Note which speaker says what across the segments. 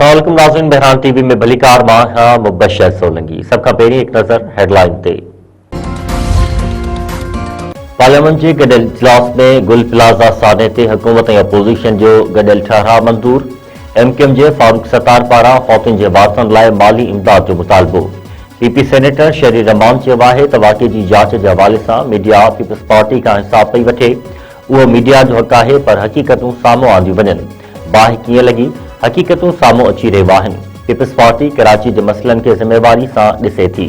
Speaker 1: अस्सलाम वालेकुम नाज़रीन, बहरान टीवी में भलीकार मां हां मुबशर सोलंकी। सब खां पहिरीं हिकु नज़र हेडलाइन ते। पार्लियामेंट जे गॾियल इजलास में गुल प्लाज़ा सादे ते हुकूमत ऐं अपोज़िशन जो गॾियल ठहराउ मंज़ूर। एमक्यूएम जे फारूक सत्तार पारां ख़ौतुन जे वारसनि लाइ माली इमदाद जो मुतालबो। पीपी सेनेटर शहरी रहमान चयो आहे त वाक़े जी जांच जे हवाले सां मीडिया पीपल्स पार्टी खां हिसाब पई वठे। उहो मीडिया जो हक़ आहे, पर हक़ीक़तूं साम्हूं आंदियूं वञनि। बाहि कीअं लॻी, हक़ीक़तूं साम्हूं अची रहियूं आहिनि। पीपल्स पार्टी कराची जे मसइलनि खे ज़िम्मेवारी सां ॾिसे थी।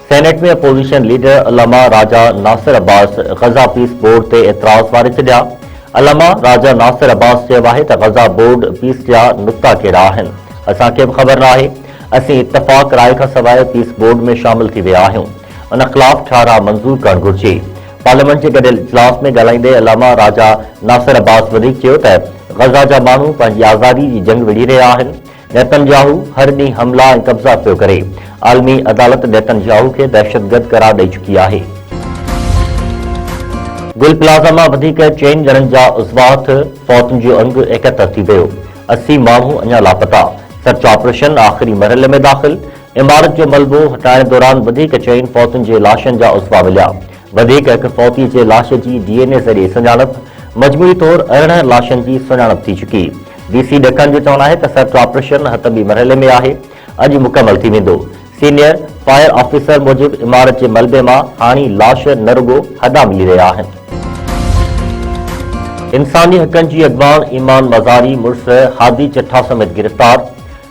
Speaker 1: सेनेट में opposition leader Allama Raja Nasir Abbas Gaza peace board ते एतिराज़ वारे छॾिया। अल्लामा राजा नासिर अब्बास चयो आहे त ग़ज़ा बोर्ड पीस जा नुक़्ता कहिड़ा आहिनि, असांखे बि ख़बर नाहे। असीं इतफ़ाक़ राय खां सवाइ पीस बोर्ड में शामिल थी विया आहियूं। उन ख़िलाफ़ ठाहराउ मंज़ूर करणु घुरिजे। पार्लियामेंट जे गॾियल इजलास में ॻाल्हाईंदे अल्लामा राजा नासिर अब्बास वधीक चयो त ग़ज़ा जा माण्हू पंहिंजी आज़ादी जी जंग विड़ी रहिया आहिनि। नेतनयाहू हर ॾींहुं हमला ऐं कब्ज़ा पियो करे। आलमी अदालत नेतनयाहू खे दहशतगर्द करार ॾेई चुकी आहे। गुल प्लाज़ा मां वधीक 4 ॼणनि जा उज़वात, फौतुनि जो अंग 71 थी वियो। 80 माण्हू अञा लापता। सर्च ऑपरेशन आख़िरी मरहले में दाख़िल। इमारत जो मलबो हटाइण दौरान वधीक 4 फौतुनि जे लाशनि जा उज़वा मिलिया। वधीक हिकु फौती जे लाश जी डीएनए ज़रिए सुञाणप। मजमूई तौर 18 लाशनि जी सुञाणप थी चुकी। डीसी ॾखण जो चवणु आहे त सर्च ऑपरेशन हतमी मरहले में आहे, अॼु मुकमल थी वेंदो। सीनियर फायर ऑफिसर मूजिबि इमारत जे मलबे मां हाणे लाश न रुगो हॾा मिली रहिया आहिनि। इंसानी हक़नि जी अॻवान ईमान मज़ारी मुड़ुस हादी चट्ठा समेत गिरफ़्तार।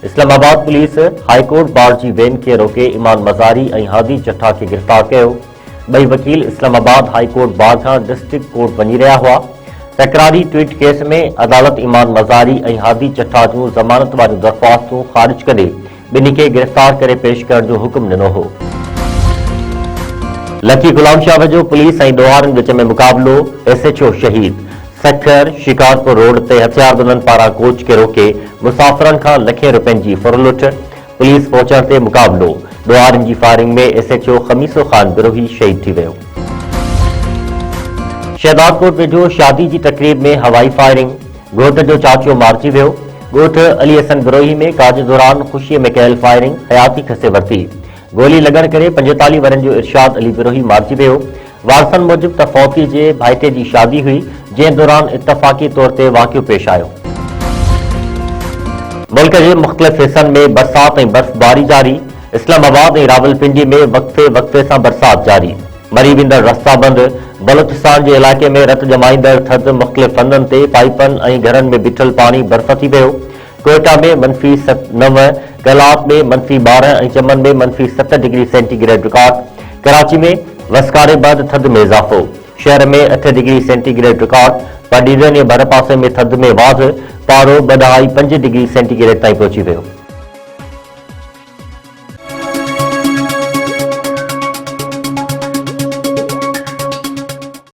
Speaker 1: इस्लामाबाद पुलिस हाईकोर्ट बार जी वेन खे रोके ईमान मज़ारी ऐं हादी चट्ठा खे गिरफ़्तार कयो। ॿई वकील इस्लामाबाद हाईकोर्ट बार खां डिस्ट्रिक्ट कोर्ट वञी रहिया हुआ। तकरारी ट्वीट केस में अदालत ईमान मज़ारी ऐं हादी चट्ठा जूं ज़मानत वारियूं दरख़्वास्तूं ख़ारिज करे ॿिन्ही खे गिरफ़्तार करे पेश करण जो हुकुम ॾिनो हो। लकी गुलाम शाह जो पुलिस ऐं ॾोहारनि विच में मुक़ाबिलो, एसएचओ शहीद। सखर शिकारपुर रोड ते हथियारबंदनि पारां कोच खे रोके मुसाफ़िरनि खां लखें रुपयनि जी फुरलुट। पुलिस पहुचण ते मुक़ाबिलो। ॾोहारनि जी फायरिंग में एसएचओ खमीसो ख़ान बिरोही शहीद थी वियो। शहदादकोट वेझो शादी जी तकरीब में हवाई फायरिंग, घोट जो चाचो मारिजी वियो। ॻोठ अली हसन बिरोही में काज दौरान ख़ुशीअ में कयल फायरिंग हयाती खसे वरिती। गोली लॻण करे 45 वरनि जो इरशाद अली बिरोही मारिजी वियो। वारसनि मूजिबि त फौती जे भाइटे जी शादी हुई, जंहिं दौरान इतफ़ाक़ी तौर ते वाक़ियो पेश आयो। मुल्क जे मुख़्तलिफ़ हिस्सनि में बरसात ऐं बर्फ़बारी जारी। इस्लामाबाद ऐं रावलपिंडी में वक़्फ़े वक़्फ़े सां बरसात जारी। मरी वेंदड़ रस्ता बंदि। बलूचिस्तान जे इलाइक़े में रत जमाईंदड़ थधि मुख़्तलिफ़ हंधनि ते पाइपनि ऐं घरनि में बीठल पाणी बर्फ़ थी वियो। कोयटा में -9, कलात में -12 ऐं चमन में -7 डिग्री सेंटीग्रेड रिकॉर्ड। कराची में वसकारे बाद थधि में इज़ाफ़ो। शहर में 8 डिग्री सेंटीग्रेड रिकॉर्ड। पडीरनि जे भर पासे में थधि में वाध। पारो 2.5 डिग्री सेंटीग्रेड ताईं पहुची वियो।